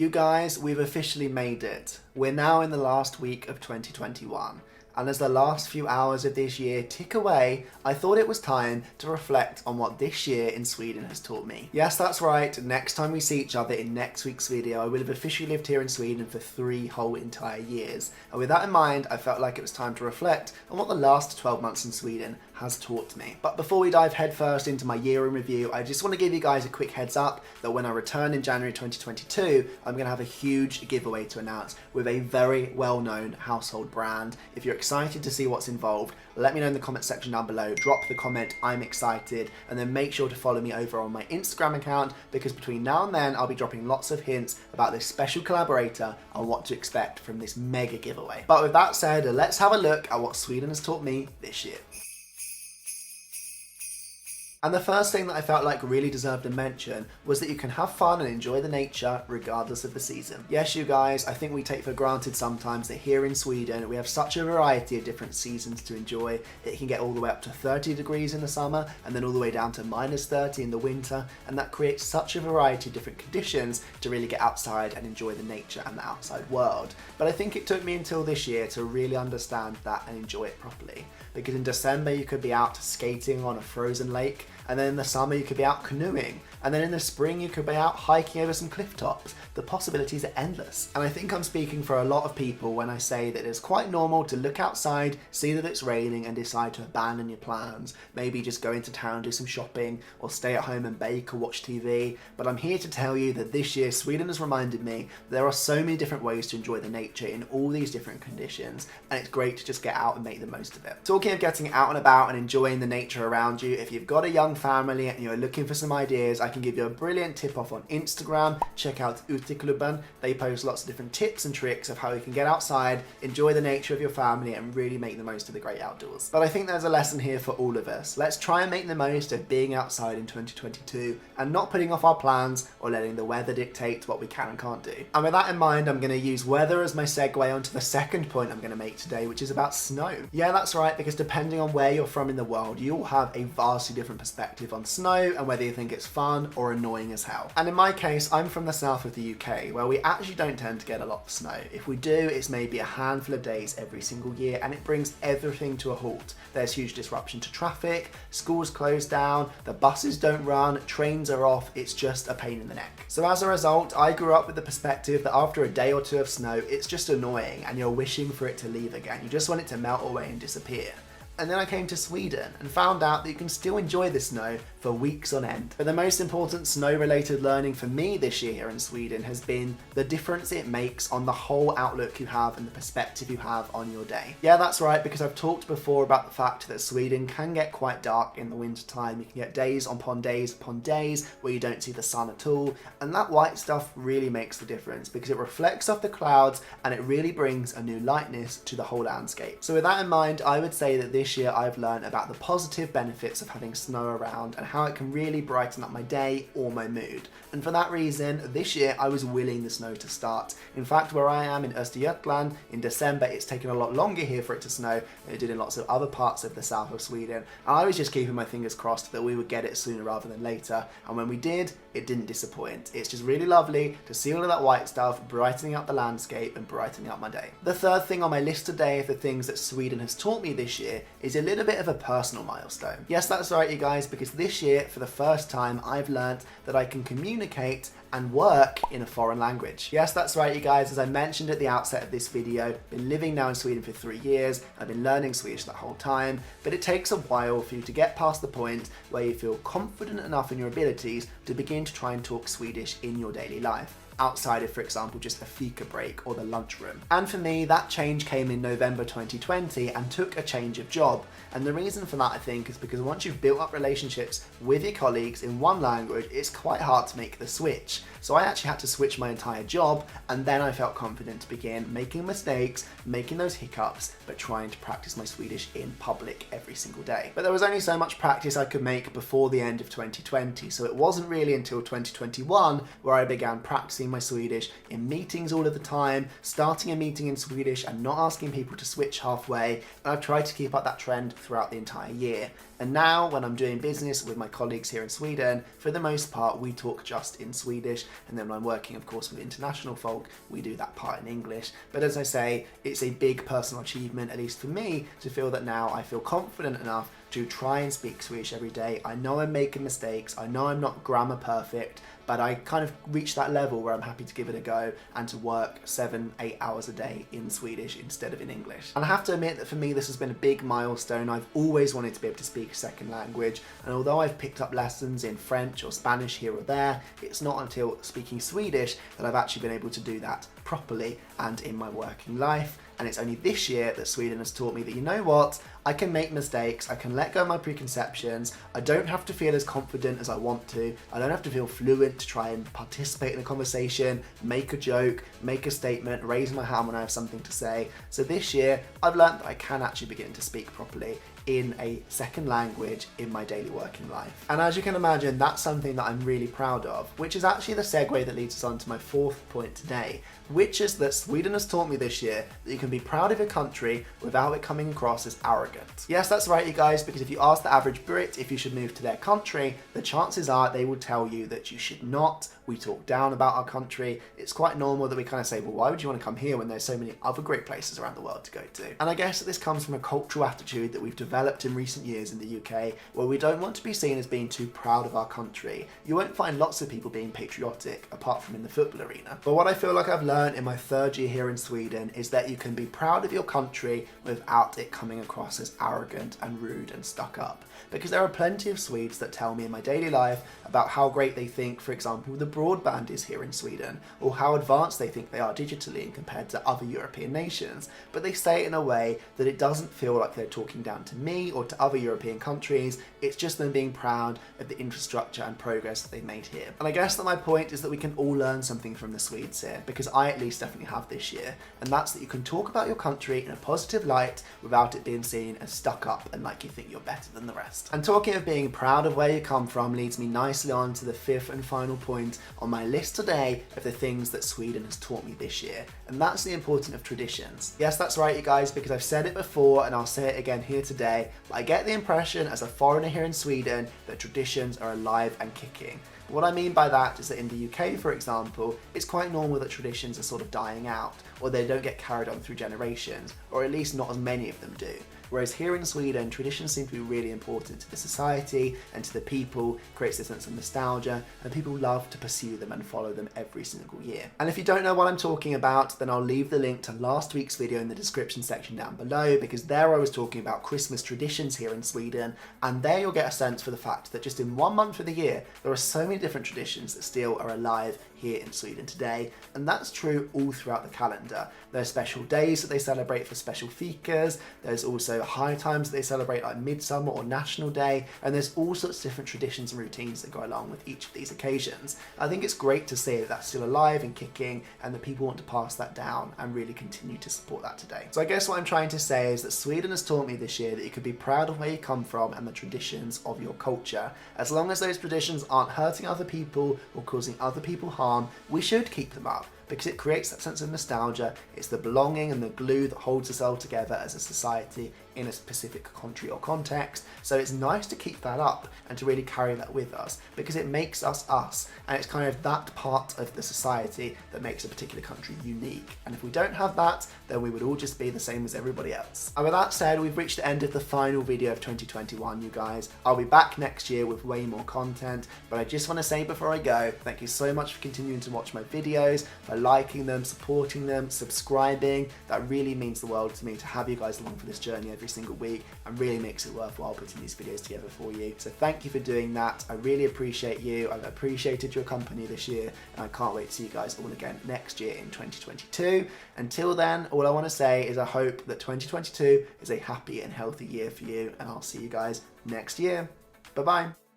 You guys, we've officially made it. We're now in the last week of 2021. And as the last few hours of this year tick away, I thought it was time to reflect on what this year in Sweden has taught me. Yes, that's right, next time we see each other in next week's video, I will have officially lived here in Sweden for 3 whole entire years. And with that in mind, I felt like it was time to reflect on what the last 12 months in Sweden has taught me. But before we dive headfirst into my year in review, I just want to give you guys a quick heads up that when I return in January 2022, I'm going to have a huge giveaway to announce with a very well-known household brand. If you're excited to see what's involved, let me know in the comment section down below. Drop the comment, I'm excited, and then make sure to follow me over on my Instagram account, because between now and then I'll be dropping lots of hints about this special collaborator and what to expect from this mega giveaway. But with that said, let's have a look at what Sweden has taught me this year. And the first thing that I felt like really deserved a mention was that you can have fun and enjoy the nature regardless of the season. Yes, you guys, I think we take for granted sometimes that here in Sweden we have such a variety of different seasons to enjoy. It can get all the way up to 30 degrees in the summer and then all the way down to -30 in the winter, and that creates such a variety of different conditions to really get outside and enjoy the nature and the outside world. But I think it took me until this year to really understand that and enjoy it properly. Because in December you could be out skating on a frozen lake, and then in the summer you could be out canoeing, and then in the spring you could be out hiking over some cliff tops. The possibilities are endless. And I think I'm speaking for a lot of people when I say that it's quite normal to look outside, see that it's raining, and decide to abandon your plans. Maybe just go into town, do some shopping, or stay at home and bake or watch TV. But I'm here to tell you that this year Sweden has reminded me that there are so many different ways to enjoy the nature in all these different conditions, and it's great to just get out and make the most of it. Talking of getting out and about and enjoying the nature around you, if you've got a young family and you're looking for some ideas, I can give you a brilliant tip off on Instagram. Check out Attribution. They post lots of different tips and tricks of how you can get outside, enjoy the nature of your family, and really make the most of the great outdoors. But I think there's a lesson here for all of us. Let's try and make the most of being outside in 2022 and not putting off our plans or letting the weather dictate what we can and can't do. And with that in mind, I'm going to use weather as my segue onto the second point I'm going to make today, which is about snow. Yeah, that's right, because depending on where you're from in the world, you'll have a vastly different perspective on snow and whether you think it's fun or annoying as hell. And in my case, I'm from the south of the UK, where we actually don't tend to get a lot of snow. If we do, it's maybe a handful of days every single year, and it brings everything to a halt. There's huge disruption to traffic, schools close down, the buses don't run, trains are off, it's just a pain in the neck. So as a result, I grew up with the perspective that after a day or two of snow, it's just annoying and you're wishing for it to leave again. You just want it to melt away and disappear. And then I came to Sweden and found out that you can still enjoy the snow for weeks on end. But the most important snow-related learning for me this year here in Sweden has been the difference it makes on the whole outlook you have and the perspective you have on your day. Yeah, that's right, because I've talked before about the fact that Sweden can get quite dark in the winter time. You can get days upon days where you don't see the sun at all, and that white stuff really makes the difference because it reflects off the clouds and it really brings a new lightness to the whole landscape. So with that in mind, I would say that this year I've learned about the positive benefits of having snow around and how it can really brighten up my day or my mood. And for that reason, this year I was willing the snow to start. In fact, where I am in Östergötland, in December, it's taken a lot longer here for it to snow than it did in lots of other parts of the south of Sweden. And I was just keeping my fingers crossed that we would get it sooner rather than later. And when we did, it didn't disappoint. It's just really lovely to see all of that white stuff brightening up the landscape and brightening up my day. The third thing on my list today of the things that Sweden has taught me this year is a little bit of a personal milestone. Yes, that's right, you guys, because this year, for the first time, I've learned that I can communicate and work in a foreign language. Yes, that's right, you guys, as I mentioned at the outset of this video, been living now in Sweden for 3 years, I've been learning Swedish that whole time, but it takes a while for you to get past the point where you feel confident enough in your abilities to begin to try and talk Swedish in your daily life, outside of, for example, just a fika break or the lunchroom. And for me, that change came in November 2020 and took a change of job. And the reason for that, I think, is because once you've built up relationships with your colleagues in one language, it's quite hard to make the switch. So I actually had to switch my entire job, and then I felt confident to begin making mistakes, making those hiccups, but trying to practice my Swedish in public every single day. But there was only so much practice I could make before the end of 2020, so it wasn't really until 2021 where I began practicing my Swedish in meetings all of the time, starting a meeting in Swedish and not asking people to switch halfway, and I've tried to keep up that trend throughout the entire year. And now, when I'm doing business with my colleagues here in Sweden, for the most part, we talk just in Swedish, and then when I'm working, of course, with international folk, we do that part in English. But as I say, it's a big personal achievement, at least for me, to feel that now I feel confident enough to try and speak Swedish every day. I know I'm making mistakes, I know I'm not grammar perfect, but I kind of reached that level where I'm happy to give it a go and to work 7-8 hours a day in Swedish instead of in English. And I have to admit that for me this has been a big milestone. I've always wanted to be able to speak a second language, and although I've picked up lessons in French or Spanish here or there, it's not until speaking Swedish that I've actually been able to do that properly and in my working life. And it's only this year that Sweden has taught me that, you know what, I can make mistakes, I can let go of my preconceptions, I don't have to feel as confident as I want to, I don't have to feel fluent to try and participate in a conversation, make a joke, make a statement, raise my hand when I have something to say. So this year, I've learned that I can actually begin to speak properly in a second language in my daily working life. And as you can imagine, that's something that I'm really proud of, which is actually the segue that leads us on to my fourth point today, which is that Sweden has taught me this year that you can be proud of your country without it coming across as arrogant. Yes, that's right, you guys, because if you ask the average Brit if you should move to their country, the chances are they will tell you that you should not. We talk down about our country. It's quite normal that we kind of say, well, why would you want to come here when there's so many other great places around the world to go to? And I guess that this comes from a cultural attitude that we've developed in recent years in the UK, where we don't want to be seen as being too proud of our country. You won't find lots of people being patriotic, apart from in the football arena. But what I feel like I've learned in my third year here in Sweden is that you can be proud of your country without it coming across as arrogant and rude and stuck up. Because there are plenty of Swedes that tell me in my daily life about how great they think, for example, the broadband is here in Sweden, or how advanced they think they are digitally compared to other European nations, but they say it in a way that it doesn't feel like they're talking down to me or to other European countries. It's just them being proud of the infrastructure and progress that they've made here. And I guess that my point is that we can all learn something from the Swedes here, because I at least definitely have this year, and that's that you can talk about your country in a positive light without it being seen as stuck up and like you think you're better than the rest. And talking of being proud of where you come from leads me nicely on to the fifth and final point on my list today of the things that Sweden has taught me this year, and that's the importance of traditions. Yes, that's right, you guys, because I've said it before and I'll say it again here today, but I get the impression as a foreigner here in Sweden that traditions are alive and kicking. What I mean by that is that in the UK, for example, it's quite normal that traditions are sort of dying out, or they don't get carried on through generations, or at least not as many of them do. Whereas here in Sweden, traditions seem to be really important to the society and to the people, creates a sense of nostalgia, and people love to pursue them and follow them every single year. And if you don't know what I'm talking about, then I'll leave the link to last week's video in the description section down below, because there I was talking about Christmas traditions here in Sweden, and there you'll get a sense for the fact that just in 1 month of the year, there are so many different traditions that still are alive here in Sweden today, and that's true all throughout the calendar. There's special days that they celebrate for special fikas, there's also high times that they celebrate like Midsummer or National Day, and there's all sorts of different traditions and routines that go along with each of these occasions. I think it's great to see that that's still alive and kicking, and that people want to pass that down and really continue to support that today. So I guess what I'm trying to say is that Sweden has taught me this year that you can be proud of where you come from and the traditions of your culture. As long as those traditions aren't hurting other people or causing other people harm, we should keep them up, because it creates that sense of nostalgia. It's the belonging and the glue that holds us all together as a society in a specific country or context. So it's nice to keep that up and to really carry that with us, because it makes us us, and it's kind of that part of the society that makes a particular country unique. And if we don't have that, then we would all just be the same as everybody else. And with that said, we've reached the end of the final video of 2021, you guys. I'll be back next year with way more content, but I just want to say before I go, thank you so much for continuing to watch my videos, for liking them, supporting them, subscribing. That really means the world to me to have you guys along for this journey every single week, and really makes it worthwhile putting these videos together for you. So thank you for doing that. I really appreciate you. I've appreciated your company this year, and I can't wait to see you guys all again next year in 2022. Until then, all I want to say is I hope that 2022 is a happy and healthy year for you, and I'll see you guys next year. Bye bye.